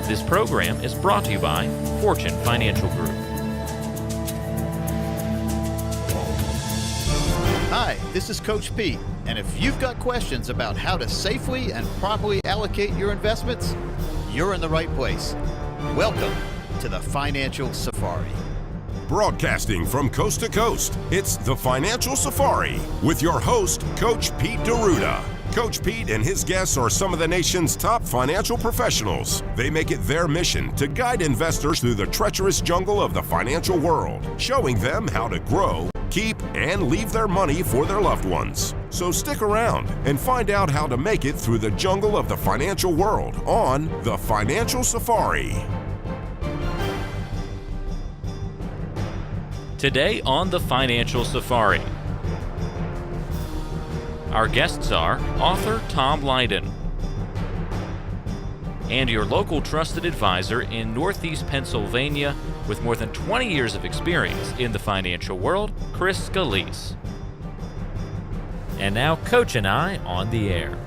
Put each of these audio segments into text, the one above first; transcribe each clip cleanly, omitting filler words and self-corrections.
This program is brought to you by Fortune Financial Group. Hi, this is Coach Pete, and if you've got questions about how to safely and properly allocate your investments, you're in the right place. Welcome to the Financial Safari. Broadcasting from coast to coast, it's the Financial Safari with your host, Coach Pete D'Arruda. Coach Pete and his guests are some of the nation's top financial professionals. They make it their mission to guide investors through the treacherous jungle of the financial world, showing them how to grow, keep, and leave their money for their loved ones. So stick around and find out how to make it through the jungle of the financial world on the Financial Safari. Today on the Financial Safari, our guests are author Tom Lydon and your local trusted advisor in Northeast Pennsylvania with more than 20 years of experience in the financial world, Chris Scalese. And now Coach and I on the air.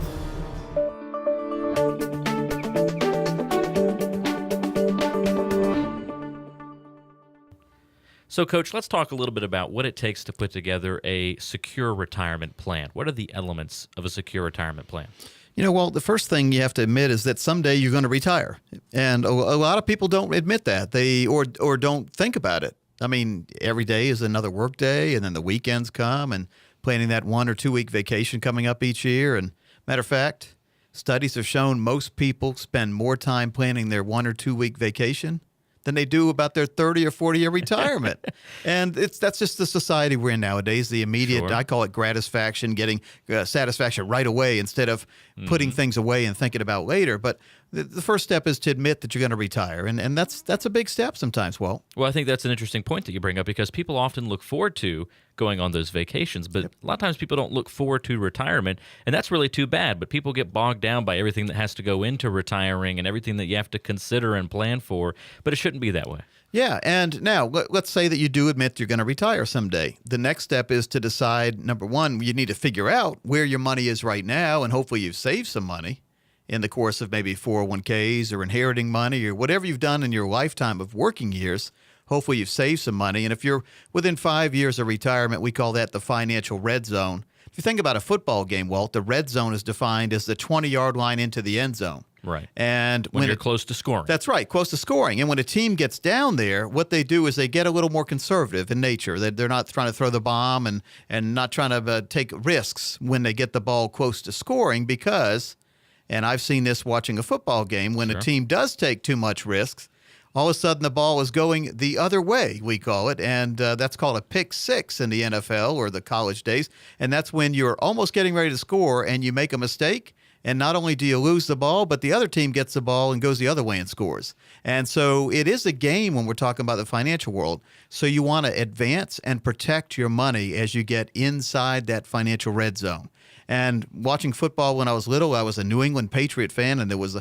So, Coach, let's talk a little bit about what it takes to put together a secure retirement plan. What are the elements of a secure retirement plan? You know, well, the first thing you have to admit is that someday you're going to retire. And a lot of people don't admit that, or don't think about it. I mean, every day is another work day, and then the weekends come, and planning that 1 or 2 week vacation coming up each year. And matter of fact, studies have shown most people spend more time planning their 1 or 2 week vacation than they do about their 30 or 40-year retirement. And that's just the society we're in nowadays, the immediate, Sure. I call it gratisfaction, getting satisfaction right away instead of putting things away and thinking about later. But the first step is to admit that you're going to retire, and that's a big step sometimes, Walt. Well, I think that's an interesting point that you bring up because people often look forward to going on those vacations, but a lot of times people don't look forward to retirement, and that's really too bad. But people get bogged down by everything that has to go into retiring and everything that you have to consider and plan for, but it shouldn't be that way. Yeah, and now let's say that you do admit you're going to retire someday. The next step is to decide, number one, you need to figure out where your money is right now, and hopefully you've saved some money in the course of maybe 401ks or inheriting money or whatever you've done in your lifetime of working years. Hopefully you've saved some money. And if you're within 5 years of retirement, we call that the financial red zone. If you think about a football game, Walt, the red zone is defined as the 20-yard line into the end zone. Right. And when you're close to scoring. That's right, close to scoring. And when a team gets down there, what they do is they get a little more conservative in nature. They're not trying to throw the bomb and not trying to take risks when they get the ball close to scoring because, and I've seen this watching a football game, when a team does take too much risks, all of a sudden the ball is going the other way, we call it, and that's called a pick six in the NFL or the college days. And that's when you're almost getting ready to score and you make a mistake, and not only do you lose the ball, but the other team gets the ball and goes the other way and scores. And so it is a game when we're talking about the financial world. So you want to advance and protect your money as you get inside that financial red zone. And watching football when I was little, I was a New England Patriot fan, and there was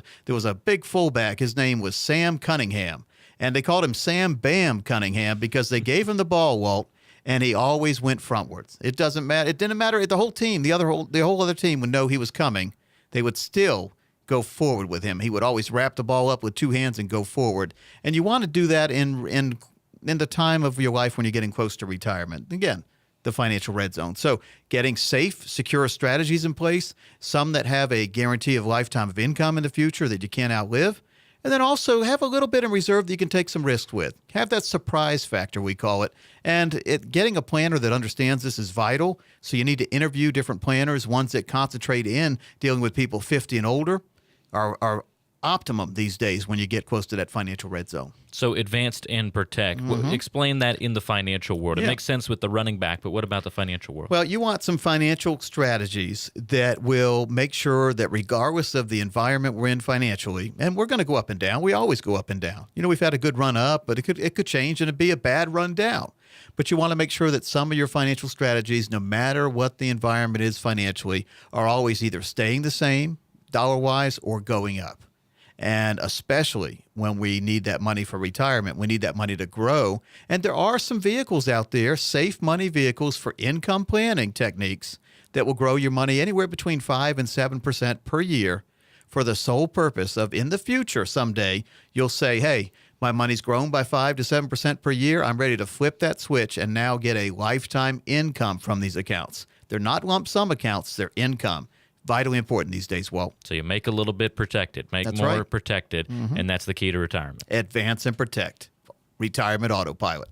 a big fullback. His name was Sam Cunningham, and they called him Sam Bam Cunningham because they gave him the ball, Walt, and he always went frontwards. It doesn't matter. It didn't matter. The whole team, the whole other team would know he was coming. They would still go forward with him. He would always wrap the ball up with two hands and go forward. And you want to do that in the time of your life when you're getting close to retirement. Again, the financial red zone. So getting safe, secure strategies in place, some that have a guarantee of lifetime of income in the future that you can't outlive, and then also have a little bit in reserve that you can take some risks with. Have that surprise factor, we call it. And getting a planner that understands this is vital. So you need to interview different planners, ones that concentrate in dealing with people 50 and older are optimum these days when you get close to that financial red zone. So advanced and protect. Explain that in the financial world. It makes sense with the running back, but what about the financial world? Well, you want some financial strategies that will make sure that regardless of the environment we're in financially, and we're going to go up and down. We always go up and down. You know, we've had a good run up, but it could change and it'd be a bad run down. But you want to make sure that some of your financial strategies, no matter what the environment is financially, are always either staying the same dollar-wise or going up. And especially when we need that money for retirement, we need that money to grow. And there are some vehicles out there, safe money vehicles for income planning techniques that will grow your money anywhere between 5 and 7% per year for the sole purpose of in the future someday, you'll say, hey, my money's grown by 5 to 7% per year. I'm ready to flip that switch and now get a lifetime income from these accounts. They're not lump sum accounts, they're income. Vitally important these days, Walt. So you make a little bit protected, make That's more right. protected, and that's the key to retirement. Advance and protect. Retirement Autopilot.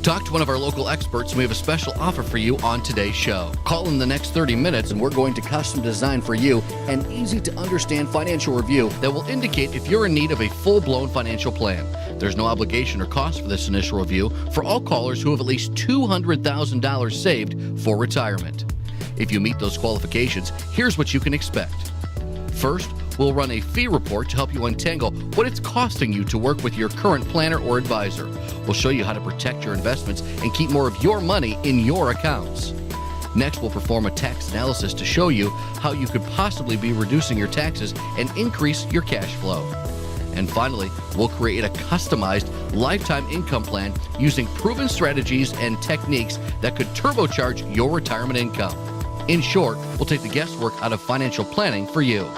Talk to one of our local experts, and we have a special offer for you on today's show. Call in the next 30 minutes, and we're going to custom design for you an easy-to-understand financial review that will indicate if you're in need of a full-blown financial plan. There's no obligation or cost for this initial review for all callers who have at least $200,000 saved for retirement. If you meet those qualifications, here's what you can expect. First, we'll run a fee report to help you untangle what it's costing you to work with your current planner or advisor. We'll show you how to protect your investments and keep more of your money in your accounts. Next, we'll perform a tax analysis to show you how you could possibly be reducing your taxes and increase your cash flow. And finally, we'll create a customized lifetime income plan using proven strategies and techniques that could turbocharge your retirement income. In short, we'll take the guesswork out of financial planning for you.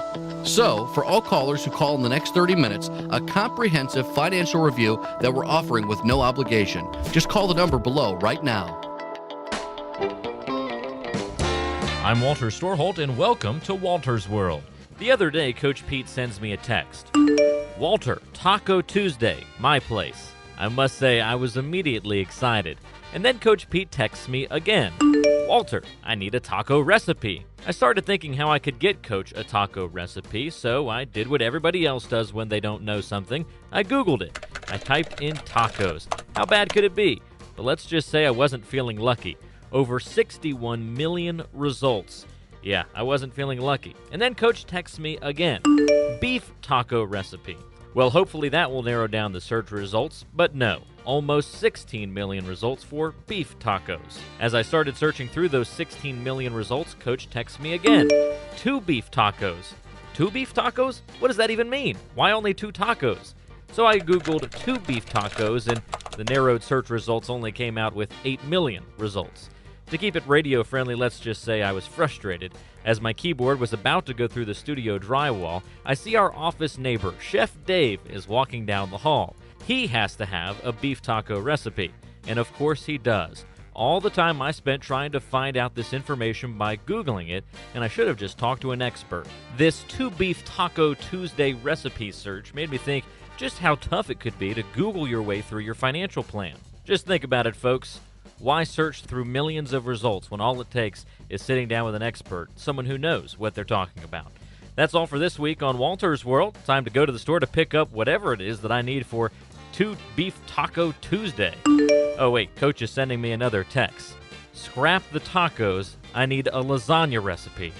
So, for all callers who call in the next 30 minutes, a comprehensive financial review that we're offering with no obligation. Just call the number below right now. I'm Walter Storholt, and welcome to Walter's World. The other day, Coach Pete sends me a text. Walter, Taco Tuesday, my place. I must say I was immediately excited. And then Coach Pete texts me again. Walter, I need a taco recipe. I started thinking how I could get Coach a taco recipe, so I did what everybody else does when they don't know something. I Googled it. I typed in tacos. How bad could it be? But let's just say I wasn't feeling lucky. Over 61 million results. Yeah, I wasn't feeling lucky. And then Coach texts me again. Beef taco recipe. Well, hopefully that will narrow down the search results, but no. Almost 16 million results for beef tacos. As I started searching through those 16 million results, Coach texts me again. 2 beef tacos. 2 beef tacos? What does that even mean? Why only 2 tacos? So I Googled 2 beef tacos, and the narrowed search results only came out with 8 million results. To keep it radio friendly, let's just say I was frustrated. As my keyboard was about to go through the studio drywall, I see our office neighbor, Chef Dave, is walking down the hall. He has to have a beef taco recipe, and of course he does. All the time I spent trying to find out this information by Googling it, and I should have just talked to an expert. This 2 beef taco Tuesday recipe search made me think just how tough it could be to Google your way through your financial plan. Just think about it, folks. Why search through millions of results when all it takes is sitting down with an expert, someone who knows what they're talking about? That's all for this week on Walter's World. Time to go to the store to pick up whatever it is that I need for 2 Beef Taco Tuesday. Oh wait, Coach is sending me another text. Scrap the tacos. I need a lasagna recipe.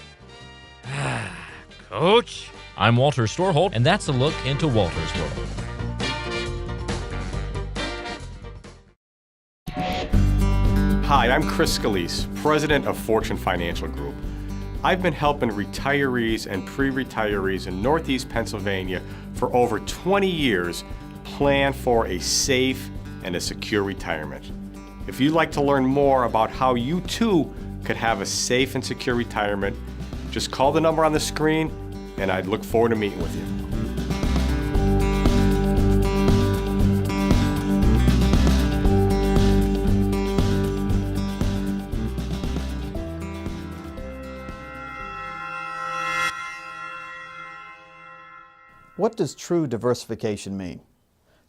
Coach? I'm Walter Storholt, and that's a look into Walter's World. Hi, I'm Chris Scalese, president of Fortune Financial Group. I've been helping retirees and pre-retirees in Northeast Pennsylvania for over 20 years plan for a safe and a secure retirement. If you'd like to learn more about how you too could have a safe and secure retirement, just call the number on the screen and I'd look forward to meeting with you. What does true diversification mean?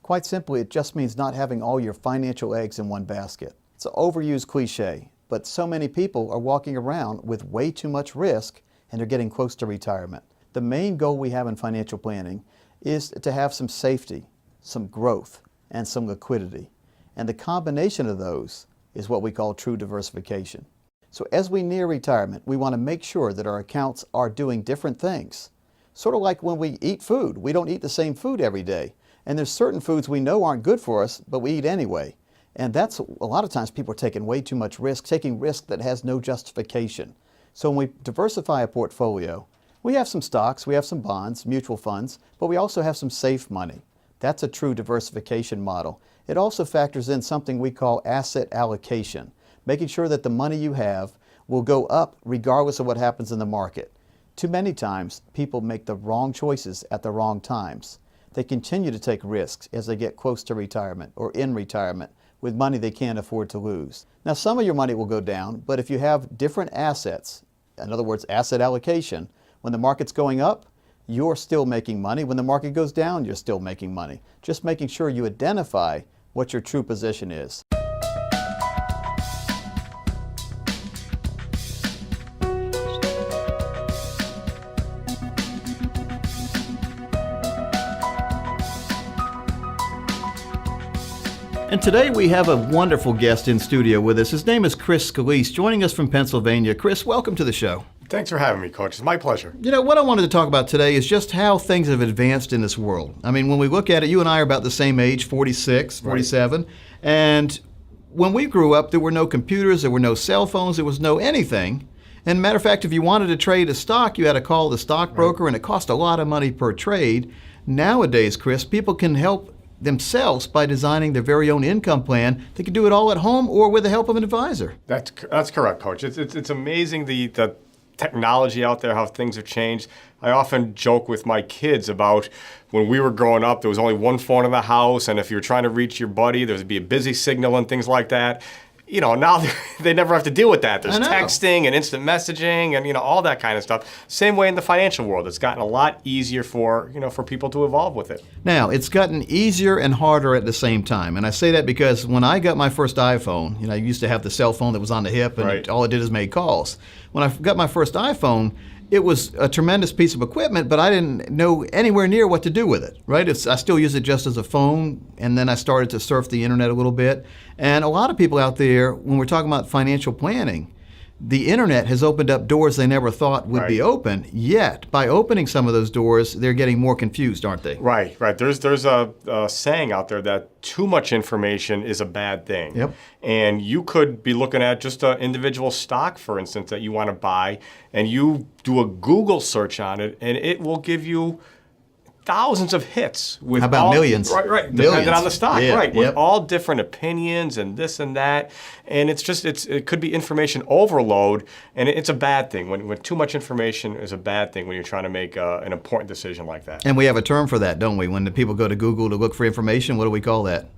Quite simply, it just means not having all your financial eggs in one basket. It's an overused cliche, but so many people are walking around with way too much risk and they're getting close to retirement. The main goal we have in financial planning is to have some safety, some growth, and some liquidity. And the combination of those is what we call true diversification. So as we near retirement, we want to make sure that our accounts are doing different things. Sort of like when we eat food. We don't eat the same food every day. And there's certain foods we know aren't good for us, but we eat anyway. And that's a lot of times people are taking way too much risk, taking risk that has no justification. So when we diversify a portfolio, we have some stocks, we have some bonds, mutual funds, but we also have some safe money. That's a true diversification model. It also factors in something we call asset allocation, making sure that the money you have will go up regardless of what happens in the market. Too many times, people make the wrong choices at the wrong times. They continue to take risks as they get close to retirement or in retirement with money they can't afford to lose. Now, some of your money will go down, but if you have different assets, in other words, asset allocation, when the market's going up, you're still making money. When the market goes down, you're still making money. Just making sure you identify what your true position is. And today we have a wonderful guest in studio with us. His name is Chris Scalese, joining us from Pennsylvania. Chris, welcome to the show. Thanks for having me, Coach. It's my pleasure. You know, what I wanted to talk about today is just how things have advanced in this world. I mean, when we look at it, you and I are about the same age, 46, 47. Right. And when we grew up, there were no computers, there were no cell phones, there was no anything. And matter of fact, if you wanted to trade a stock, you had to call the stockbroker, and it cost a lot of money per trade. Nowadays, Chris, people can help themselves by designing their very own income plan. They can do it all at home or with the help of an advisor. That's correct, Coach. It's amazing the technology out there, how things have changed. I often joke with my kids about when we were growing up, there was only one phone in the house, and if you were trying to reach your buddy, there would be a busy signal and things like that. You know, now they never have to deal with that. There's texting and instant messaging and, all that kind of stuff. Same way in the financial world. It's gotten a lot easier for people to evolve with it. Now, it's gotten easier and harder at the same time. And I say that because when I got my first iPhone, I used to have the cell phone that was on the hip, and all it did is make calls. When I got my first iPhone, it was a tremendous piece of equipment, but I didn't know anywhere near what to do with it, right? I still use it just as a phone, and then I started to surf the internet a little bit. And a lot of people out there, when we're talking about financial planning, the internet has opened up doors they never thought would be open, yet by opening some of those doors, they're getting more confused, aren't they? Right. There's a saying out there that too much information is a bad thing. Yep. And you could be looking at just an individual stock, for instance, that you want to buy, and you do a Google search on it, and it will give you thousands of hits with how about millions? Right. Millions. Depending on the stock, yeah, right? With all different opinions and this and that, and it could be information overload, and it's a bad thing. When too much information is a bad thing when you're trying to make an important decision like that. And we have a term for that, don't we? When the people go to Google to look for information, what do we call that?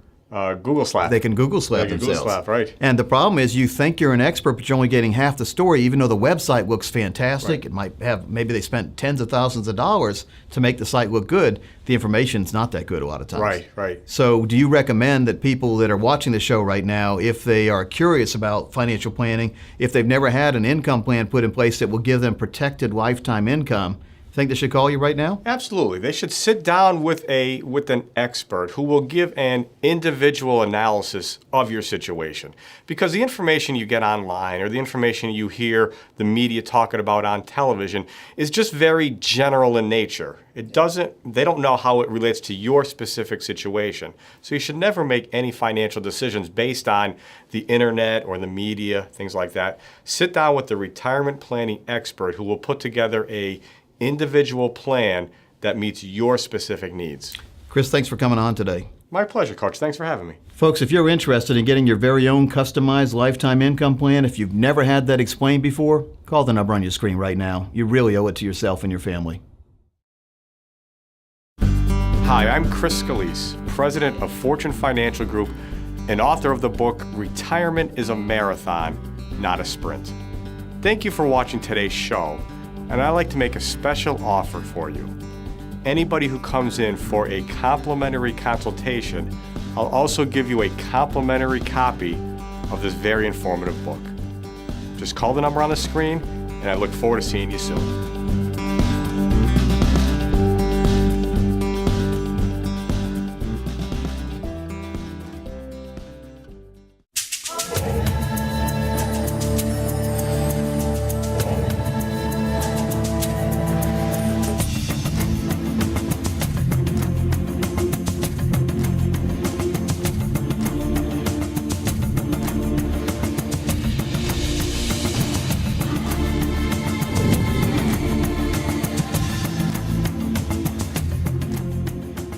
Google slap. They can Google slap themselves. Google slap, right. And the problem is you think you're an expert, but you're only getting half the story, even though the website looks fantastic. It might have, maybe they spent tens of thousands of dollars to make the site look good. The information's not that good a lot of times. Right. So do you recommend that people that are watching the show right now, if they are curious about financial planning, if they've never had an income plan put in place that will give them protected lifetime income, think they should call you right now? Absolutely. They should sit down with an expert who will give an individual analysis of your situation. Because the information you get online or the information you hear the media talking about on television is just very general in nature. They don't know how it relates to your specific situation. So you should never make any financial decisions based on the internet or the media, things like that. Sit down with the retirement planning expert who will put together a individual plan that meets your specific needs. Chris, thanks for coming on today. My pleasure, Coach. Thanks for having me. Folks, if you're interested in getting your very own customized lifetime income plan, if you've never had that explained before, call the number on your screen right now. You really owe it to yourself and your family. Hi, I'm Chris Scalese, president of Fortune Financial Group and author of the book, Retirement is a Marathon, Not a Sprint. Thank you for watching today's show. And I'd like to make a special offer for you. Anybody who comes in for a complimentary consultation, I'll also give you a complimentary copy of this very informative book. Just call the number on the screen, and I look forward to seeing you soon.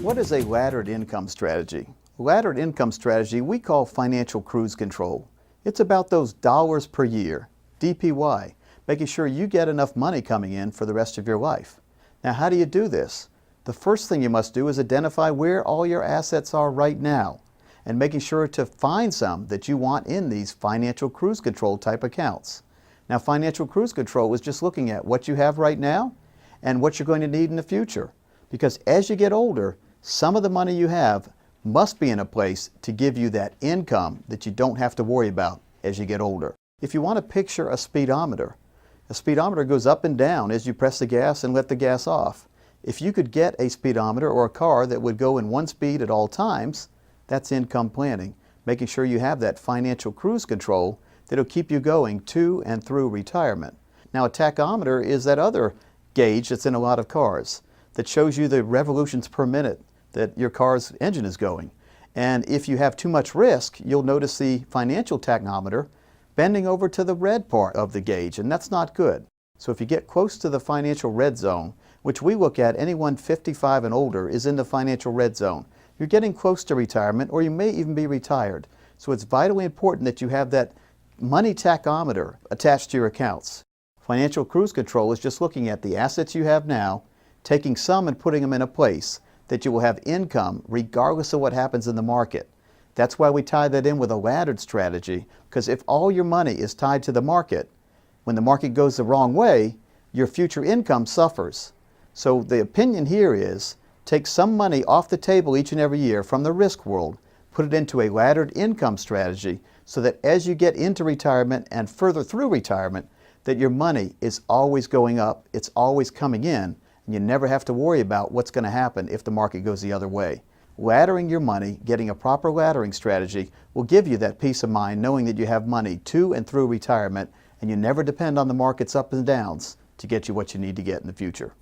What is a laddered income strategy? Laddered income strategy we call financial cruise control. It's about those dollars per year, DPY. making sure you get enough money coming in for the rest of your life. Now, how do you do this? The first thing you must do is identify where all your assets are right now and making sure to find some that you want in these financial cruise control type accounts. Now, financial cruise control is just looking at what you have right now and what you're going to need in the future. Because as you get older, some of the money you have must be in a place to give you that income that you don't have to worry about as you get older. If you want to picture a speedometer goes up and down as you press the gas and let the gas off. If you could get a speedometer or a car that would go in one speed at all times, that's income planning, making sure you have that financial cruise control that'll keep you going to and through retirement. Now, a tachometer is that other gauge that's in a lot of cars that shows you the revolutions per minute that your car's engine is going. And if you have too much risk, you'll notice the financial tachometer bending over to the red part of the gauge, and that's not good. So if you get close to the financial red zone, which we look at, anyone 55 and older is in the financial red zone. You're getting close to retirement, or you may even be retired. So it's vitally important that you have that money tachometer attached to your accounts. Financial cruise control is just looking at the assets you have now, taking some and putting them in a place that you will have income regardless of what happens in the market. That's why we tie that in with a laddered strategy, because if all your money is tied to the market, when the market goes the wrong way, your future income suffers. So the opinion here is, take some money off the table each and every year from the risk world, put it into a laddered income strategy so that as you get into retirement and further through retirement, that your money is always going up, it's always coming in, and you never have to worry about what's going to happen if the market goes the other way. Laddering your money, getting a proper laddering strategy, will give you that peace of mind knowing that you have money to and through retirement, and you never depend on the market's ups and downs to get you what you need to get in the future.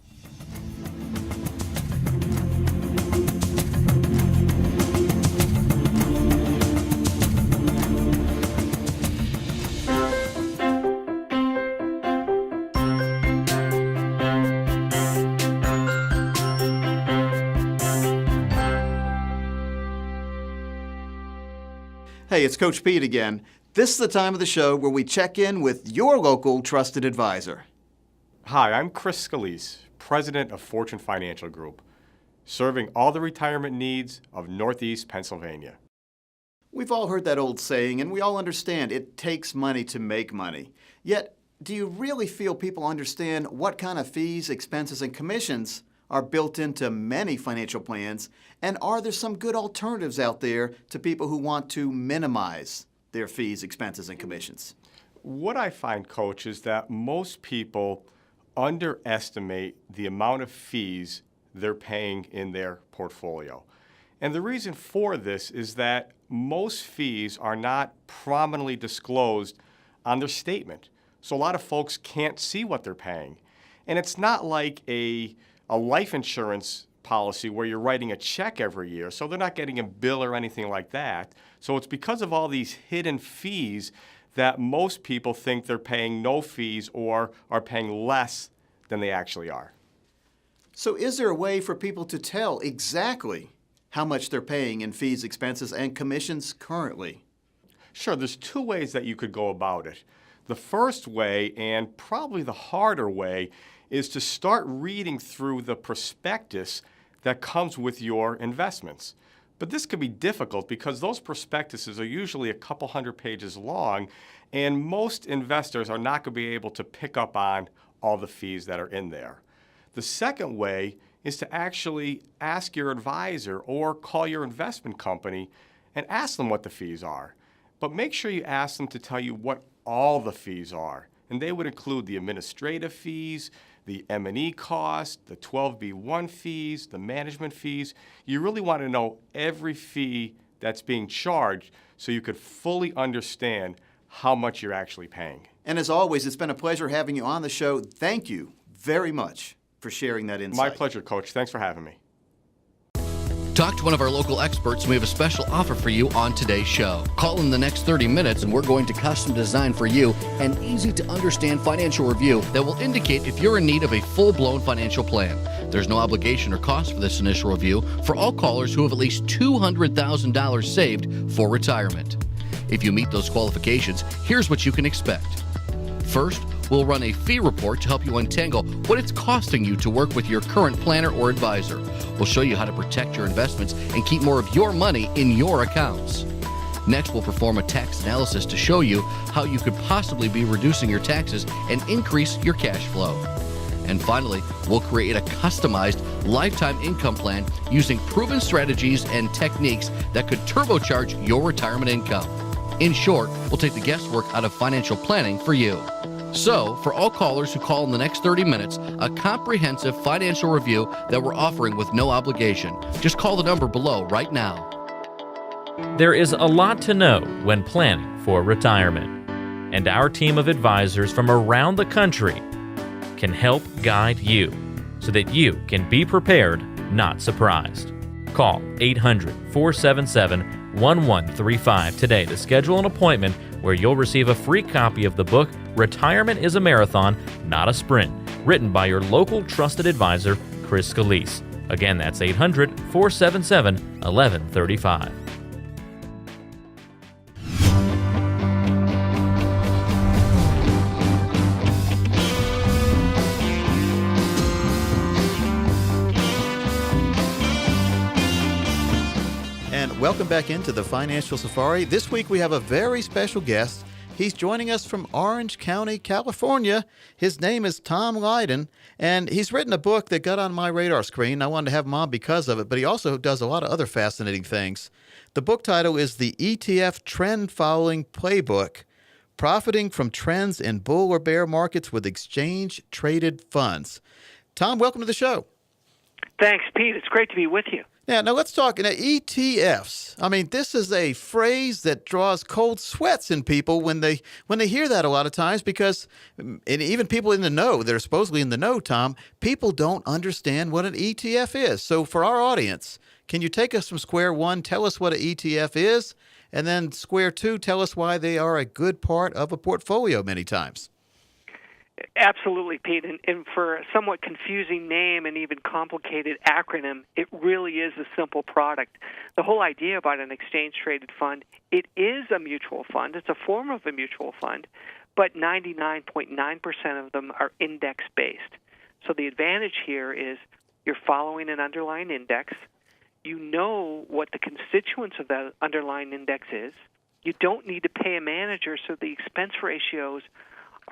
Hey, it's Coach Pete again. This is the time of the show where we check in with your local trusted advisor. Hi, I'm Chris Scalese, President of Fortune Financial Group, serving all the retirement needs of Northeast Pennsylvania. We've all heard that old saying, and we all understand it takes money to make money. Yet, do you really feel people understand what kind of fees, expenses, and commissions are built into many financial plans? And are there some good alternatives out there to people who want to minimize their fees, expenses, and commissions? What I find, Coach, is that most people underestimate the amount of fees they're paying in their portfolio. And the reason for this is that most fees are not prominently disclosed on their statement. So a lot of folks can't see what they're paying. And it's not like a life insurance policy where you're writing a check every year, so they're not getting a bill or anything like that. So it's because of all these hidden fees that most people think they're paying no fees or are paying less than they actually are. So is there a way for people to tell exactly how much they're paying in fees, expenses, and commissions currently? Sure, there's two ways that you could go about it. The first way, and probably the harder way, is to start reading through the prospectus that comes with your investments. But this can be difficult because those prospectuses are usually a couple hundred pages long, and most investors are not going to be able to pick up on all the fees that are in there. The second way is to actually ask your advisor or call your investment company and ask them what the fees are. But make sure you ask them to tell you what all the fees are. And they would include the administrative fees, the M&E cost, the 12B1 fees, the management fees. You really want to know every fee that's being charged so you could fully understand how much you're actually paying. And as always, it's been a pleasure having you on the show. Thank you very much for sharing that insight. My pleasure, Coach. Thanks for having me. Talk to one of our local experts, and we have a special offer for you on today's show. Call in the next 30 minutes, and we're going to custom design for you an easy-to-understand financial review that will indicate if you're in need of a full-blown financial plan. There's no obligation or cost for this initial review for all callers who have at least $200,000 saved for retirement. If you meet those qualifications, here's what you can expect. First, We'll run a fee report to help you untangle what it's costing you to work with your current planner or advisor. We'll show you how to protect your investments and keep more of your money in your accounts. Next, we'll perform a tax analysis to show you how you could possibly be reducing your taxes and increase your cash flow. And finally, we'll create a customized lifetime income plan using proven strategies and techniques that could turbocharge your retirement income. In short, we'll take the guesswork out of financial planning for you. So, for all callers who call in the next 30 minutes, a comprehensive financial review that we're offering with no obligation. Just call the number below right now. There is a lot to know when planning for retirement, and our team of advisors from around the country can help guide you so that you can be prepared, not surprised. Call 800-477-1135 today to schedule an appointment where you'll receive a free copy of the book Retirement is a Marathon, Not a Sprint, written by your local trusted advisor, Chris Scalese. Again, that's 800-477-1135. Welcome back into the Financial Safari. This week we have a very special guest. He's joining us from Orange County, California. His name is Tom Lydon, and he's written a book that got on my radar screen. I wanted to have him on because of it, but he also does a lot of other fascinating things. The book title is The ETF Trend Following Playbook, Profiting from Trends in Bull or Bear Markets with Exchange-Traded Funds. Tom, welcome to the show. Thanks, Pete. It's great to be with you. Now let's talk ETFs. I mean, this is a phrase that draws cold sweats in people when they hear that a lot of times because, and even people in the know, that are supposedly in the know, Tom, people don't understand what an ETF is. So for our audience, can you take us from square one, tell us what an ETF is, and then square two, tell us why they are a good part of a portfolio many times? Absolutely, Pete. And for a somewhat confusing name and even complicated acronym, it really is a simple product. The whole idea about an exchange-traded fund, it is a mutual fund. It's a form of a mutual fund, but 99.9% of them are index-based. So the advantage here is you're following an underlying index. You know what the constituents of that underlying index is. You don't need to pay a manager, so the expense ratios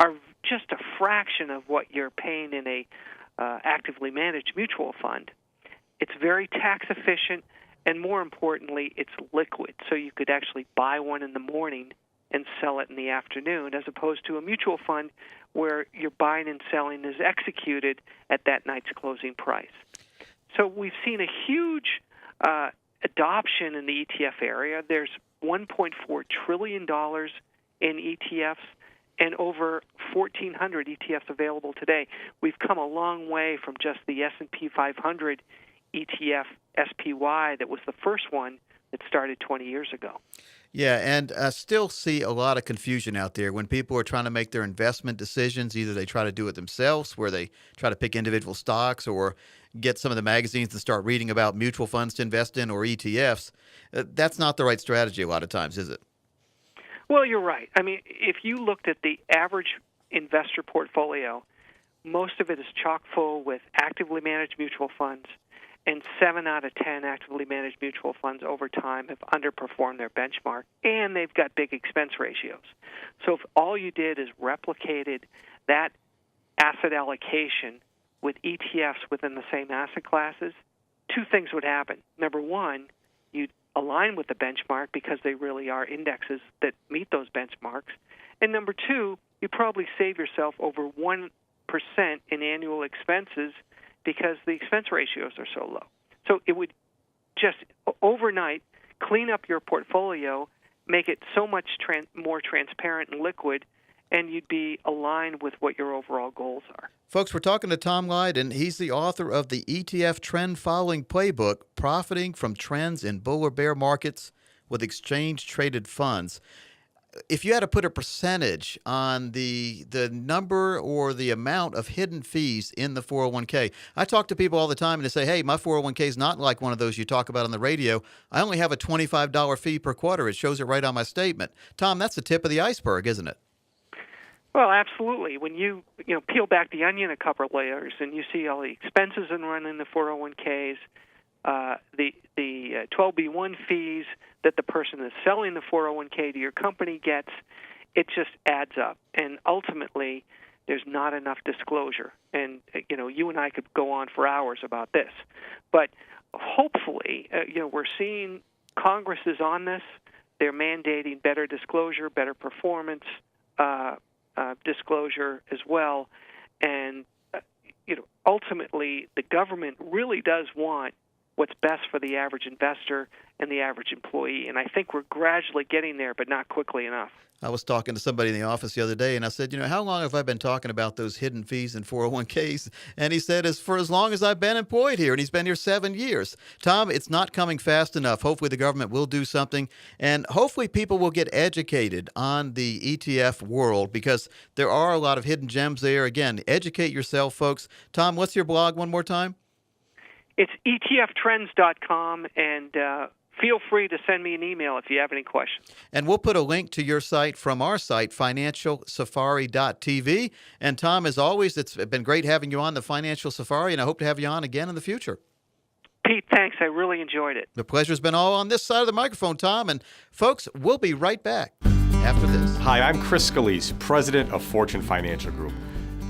are just a fraction of what you're paying in a actively managed mutual fund. It's very tax efficient, and more importantly, it's liquid. So you could actually buy one in the morning and sell it in the afternoon, as opposed to a mutual fund where your buying and selling is executed at that night's closing price. So we've seen a huge adoption in the ETF area. There's $1.4 trillion in ETFs, and over 1,400 ETFs available today. We've come a long way from just the S&P 500 ETF SPY that was the first one that started 20 years ago. Yeah, and I still see a lot of confusion out there when people are trying to make their investment decisions. Either they try to do it themselves, where they try to pick individual stocks, or get some of the magazines and start reading about mutual funds to invest in or ETFs. That's not the right strategy a lot of times, is it? Well, you're right. I mean, if you looked at the average investor portfolio, most of it is chock full with actively managed mutual funds, and 7 out of 10 actively managed mutual funds over time have underperformed their benchmark, and they've got big expense ratios. So if all you did is replicated that asset allocation with ETFs within the same asset classes, two things would happen. Number one, you'd align with the benchmark because they really are indexes that meet those benchmarks. And number two, you probably save yourself over 1% in annual expenses because the expense ratios are so low. So it would just overnight clean up your portfolio, make it so much more transparent and liquid, and you'd be aligned with what your overall goals are. Folks, we're talking to Tom Lydon. He's the author of the ETF Trend Following Playbook, Profiting from Trends in Bull or Bear Markets with Exchange-Traded Funds. If you had to put a percentage on the number or the amount of hidden fees in the 401k, I talk to people all the time and they say, hey, my 401k is not like one of those you talk about on the radio. I only have a $25 fee per quarter. It shows it right on my statement. Tom, that's the tip of the iceberg, isn't it? Well, absolutely. When you peel back the onion a couple of layers and you see all the expenses and running the 401ks, the 12B1 fees that the person that's selling the 401k to your company gets, it just adds up. And ultimately, there's not enough disclosure. And you and I could go on for hours about this, but hopefully, we're seeing Congress is on this. They're mandating better disclosure, better performance disclosure as well, and ultimately, the government really does want what's best for the average investor and the average employee. And I think we're gradually getting there, but not quickly enough. I was talking to somebody in the office the other day, and I said, how long have I been talking about those hidden fees and 401ks? And he said, for as long as I've been employed here, and he's been here 7 years. Tom, it's not coming fast enough. Hopefully the government will do something, and hopefully people will get educated on the ETF world, because there are a lot of hidden gems there. Again, educate yourself, folks. Tom, what's your blog one more time? It's etftrends.com, and feel free to send me an email if you have any questions. And we'll put a link to your site from our site, financialsafari.tv. And Tom, as always, it's been great having you on the Financial Safari, and I hope to have you on again in the future. Pete, thanks. I really enjoyed it. The pleasure's been all on this side of the microphone, Tom. And folks, we'll be right back after this. Hi, I'm Chris Scalese, president of Fortune Financial Group.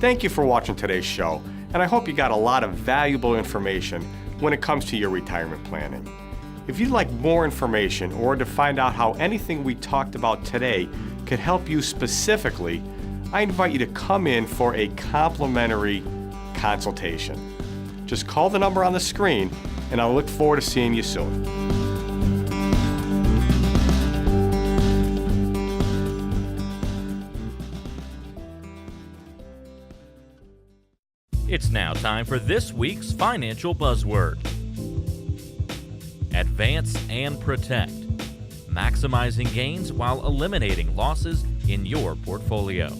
Thank you for watching today's show, and I hope you got a lot of valuable information when it comes to your retirement planning. If you'd like more information or to find out how anything we talked about today could help you specifically, I invite you to come in for a complimentary consultation. Just call the number on the screen, and I look forward to seeing you soon. It's now time for this week's financial buzzword. Advance and protect. Maximizing gains while eliminating losses in your portfolio.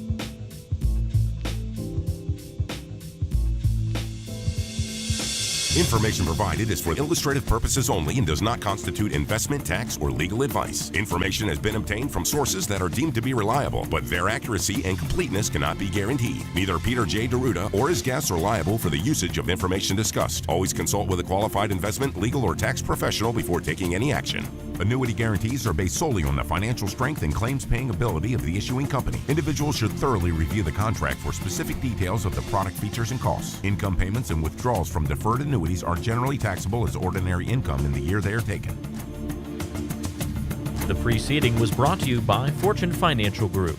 Information provided is for illustrative purposes only and does not constitute investment, tax, or legal advice. Information has been obtained from sources that are deemed to be reliable, but their accuracy and completeness cannot be guaranteed. Neither Peter J. Deruta or his guests are liable for the usage of information discussed. Always consult with a qualified investment, legal, or tax professional before taking any action. Annuity guarantees are based solely on the financial strength and claims-paying ability of the issuing company. Individuals should thoroughly review the contract for specific details of the product features and costs. Income payments and withdrawals from deferred annuities are generally taxable as ordinary income in the year they are taken. The preceding was brought to you by Fortune Financial Group.